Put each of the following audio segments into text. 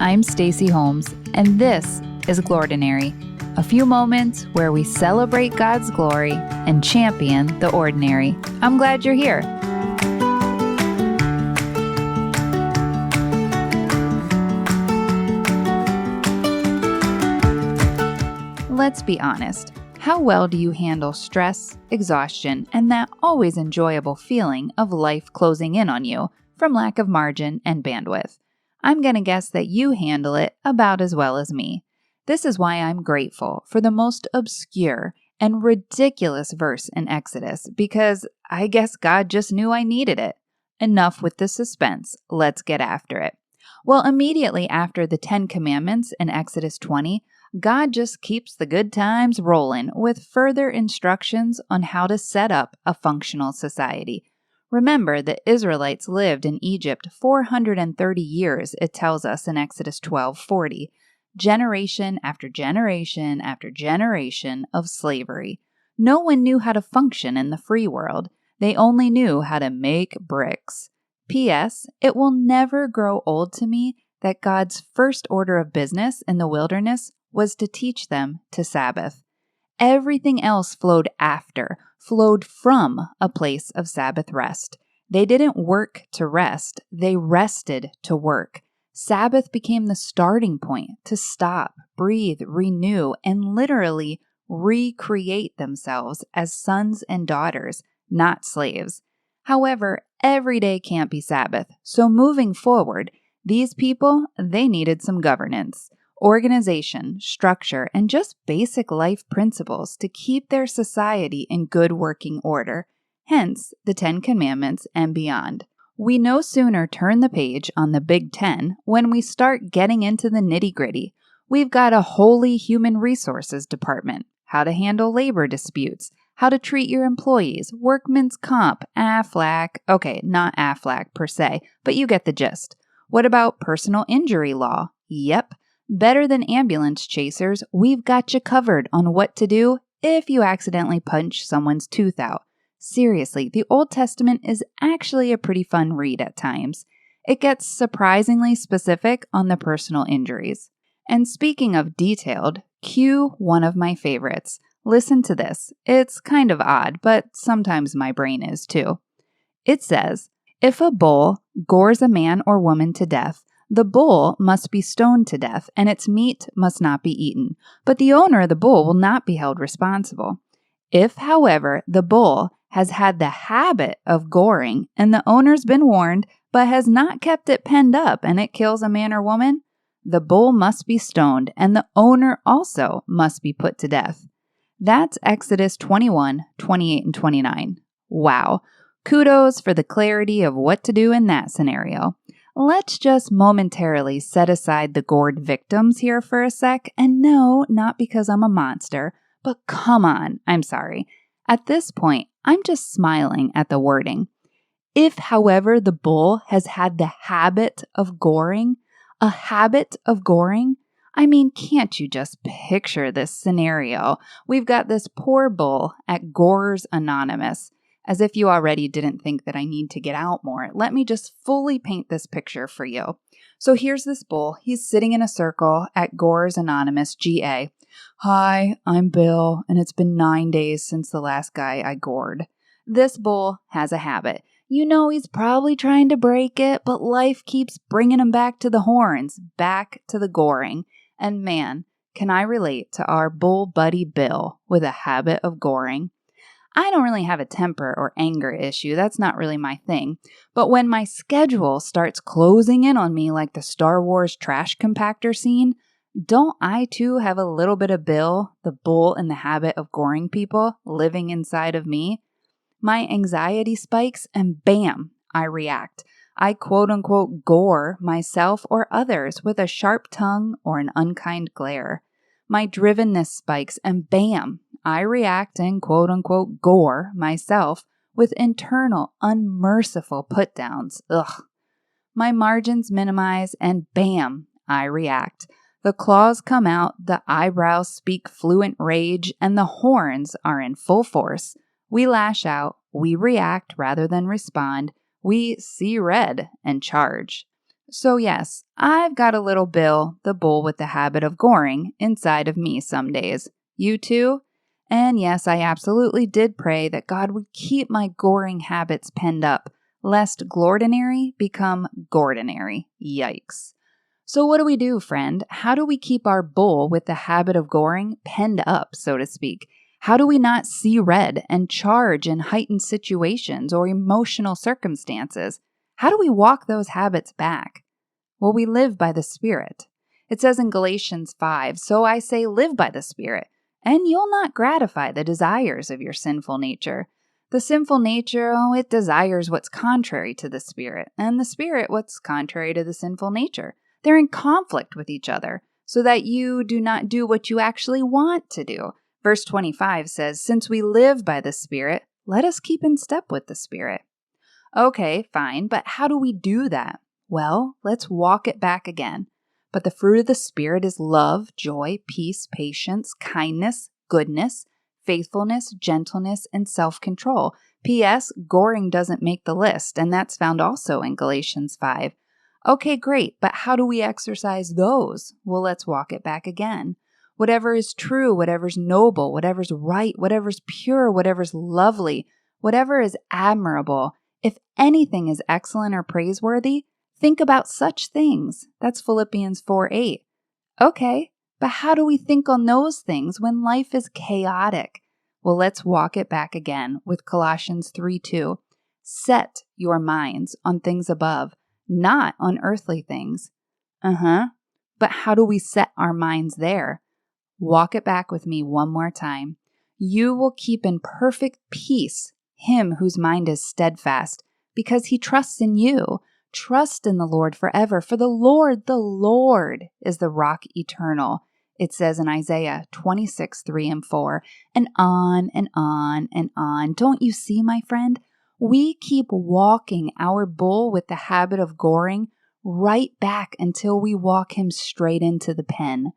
I'm Stacy Holmes, and this is Glordinary, a few moments where we celebrate God's glory and champion the ordinary. I'm glad you're here. Let's be honest. How well do you handle stress, exhaustion, and that always enjoyable feeling of life closing in on you from lack of margin and bandwidth? I'm going to guess that you handle it about as well as me. This is why I'm grateful for the most obscure and ridiculous verse in Exodus, because I guess God just knew I needed it. Enough with the suspense. Let's get after it. Well, immediately after the 10 Commandments in Exodus 20, God just keeps the good times rolling with further instructions on how to set up a functional society. Remember, the Israelites lived in Egypt 430 years, it tells us in Exodus 12:40, generation after generation after generation of slavery. No one knew how to function in the free world. They only knew how to make bricks. P.S. It will never grow old to me that God's first order of business in the wilderness was to teach them to Sabbath. Everything else flowed from a place of Sabbath rest. They didn't work to rest, they rested to work. Sabbath became the starting point to stop, breathe, renew, and literally recreate themselves as sons and daughters, not slaves. However, every day can't be Sabbath, so moving forward, these people, they needed some governance, organization, structure, and just basic life principles to keep their society in good working order, hence the 10 Commandments and beyond. We no sooner turn the page on the Big 10 when we start getting into the nitty-gritty. We've got a wholly human resources department, how to handle labor disputes, how to treat your employees, workman's comp, AFLAC, okay, not AFLAC per se, but you get the gist. What about personal injury law? Yep. Better than ambulance chasers, we've got you covered on what to do if you accidentally punch someone's tooth out. Seriously, the Old Testament is actually a pretty fun read at times. It gets surprisingly specific on the personal injuries. And speaking of detailed, cue one of my favorites. Listen to this. It's kind of odd, but sometimes my brain is too. It says, if a bull gores a man or woman to death, the bull must be stoned to death, and its meat must not be eaten, but the owner of the bull will not be held responsible. If, however, the bull has had the habit of goring, and the owner's been warned, but has not kept it penned up, and it kills a man or woman, the bull must be stoned, and the owner also must be put to death. That's Exodus 21, 28, and 29. Wow. Kudos for the clarity of what to do in that scenario. Let's just momentarily set aside the gored victims here for a sec, and no, not because I'm a monster, but come on, I'm sorry. At this point, I'm just smiling at the wording. If, however, the bull has had the habit of goring, I mean, can't you just picture this scenario? We've got this poor bull at Gorers Anonymous. As if you already didn't think that I need to get out more, let me just fully paint this picture for you. So here's this bull. He's sitting in a circle at Gorers Anonymous, GA. Hi, I'm Bill, and it's been 9 days since the last guy I gored. This bull has a habit. You know he's probably trying to break it, but life keeps bringing him back to the horns, back to the goring. And man, can I relate to our bull buddy Bill with a habit of goring. I don't really have a temper or anger issue. That's not really my thing. But when my schedule starts closing in on me like the Star Wars trash compactor scene, don't I too have a little bit of Bill, the bull in the habit of goring people, living inside of me? My anxiety spikes and bam, I react. I quote unquote gore myself or others with a sharp tongue or an unkind glare. My drivenness spikes and bam, I react and quote-unquote gore myself with internal, unmerciful put-downs. Ugh. My margins minimize and bam, I react. The claws come out, the eyebrows speak fluent rage, and the horns are in full force. We lash out, we react rather than respond, we see red and charge. So yes, I've got a little Bill, the bull with the habit of goring, inside of me some days. You too? And yes, I absolutely did pray that God would keep my goring habits penned up, lest Glordinary become Gordinary. Yikes. So what do we do, friend? How do we keep our bull with the habit of goring penned up, so to speak? How do we not see red and charge in heightened situations or emotional circumstances? How do we walk those habits back? Well, we live by the Spirit. It says in Galatians 5, "So I say, live by the Spirit, and you'll not gratify the desires of your sinful nature." The sinful nature, it desires what's contrary to the Spirit, and the Spirit what's contrary to the sinful nature. They're in conflict with each other, so that you do not do what you actually want to do. Verse 25 says, "Since we live by the Spirit, let us keep in step with the Spirit." Okay, fine, but how do we do that? Well, let's walk it back again. But the fruit of the Spirit is love, joy, peace, patience, kindness, goodness, faithfulness, gentleness, and self-control. P.S. Goring doesn't make the list, and that's found also in Galatians 5. Okay, great, but how do we exercise those? Well, let's walk it back again. Whatever is true, whatever's noble, whatever's right, whatever's pure, whatever's lovely, whatever is admirable, if anything is excellent or praiseworthy, think about such things. That's Philippians 4:8. Okay, but how do we think on those things when life is chaotic? Well, let's walk it back again with Colossians 3:2. Set your minds on things above, not on earthly things. But how do we set our minds there? Walk it back with me one more time. You will keep in perfect peace him whose mind is steadfast, because he trusts in you. Trust in the Lord forever, for the Lord is the rock eternal. It says in Isaiah 26:3 and 4, and on and on and on. Don't you see, my friend? We keep walking our bull with the habit of goring right back until we walk him straight into the pen.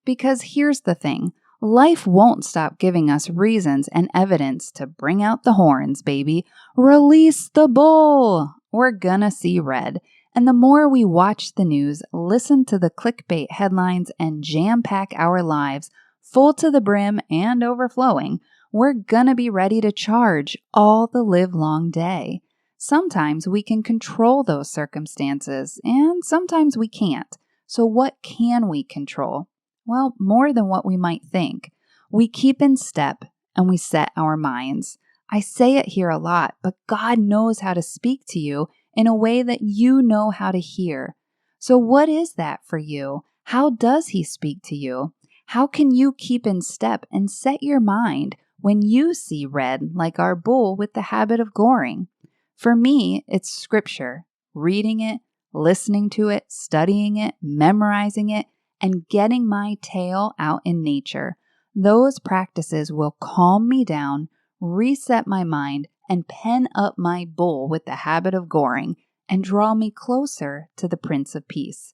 Because here's the thing. Life won't stop giving us reasons and evidence to bring out the horns, baby. Release the bull. We're gonna see red. And the more we watch the news, listen to the clickbait headlines, and jam-pack our lives full to the brim and overflowing, we're gonna be ready to charge all the livelong day. Sometimes we can control those circumstances, and sometimes we can't. So what can we control? Well, more than what we might think. We keep in step and we set our minds. I say it here a lot, but God knows how to speak to you in a way that you know how to hear. So what is that for you? How does He speak to you? How can you keep in step and set your mind when you see red like our bull with the habit of goring? For me, it's Scripture, reading it, listening to it, studying it, memorizing it, and getting my tail out in nature. Those practices will calm me down, reset my mind, and pen up my bull with the habit of goring and draw me closer to the Prince of Peace.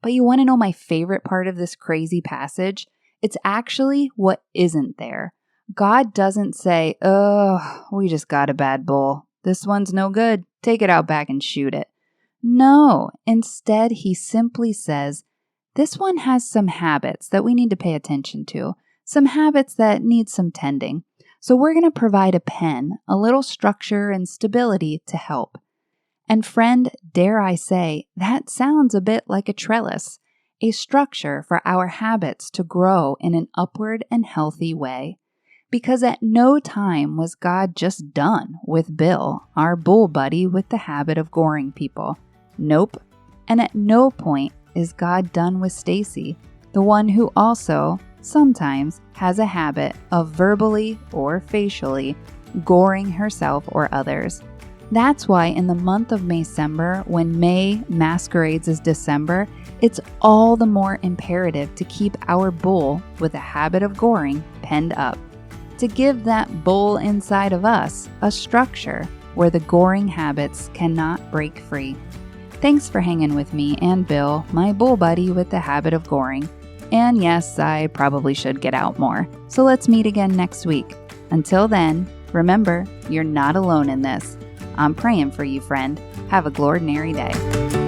But you want to know my favorite part of this crazy passage? It's actually what isn't there. God doesn't say, "Oh, we just got a bad bull. This one's no good. Take it out back and shoot it." No, instead He simply says, this one has some habits that we need to pay attention to, some habits that need some tending. So we're going to provide a pen, a little structure and stability to help. And friend, dare I say, that sounds a bit like a trellis, a structure for our habits to grow in an upward and healthy way. Because at no time was God just done with Bill, our bull buddy with the habit of goring people. Nope. And at no point is God done with Stacy, the one who also sometimes has a habit of verbally or facially goring herself or others. That's why in the month of Maycember, when May masquerades as December, it's all the more imperative to keep our bull with a habit of goring penned up, to give that bull inside of us a structure where the goring habits cannot break free. Thanks for hanging with me and Bill, my bull buddy with the habit of goring. And yes, I probably should get out more. So let's meet again next week. Until then, remember, you're not alone in this. I'm praying for you, friend. Have a Glordinary day.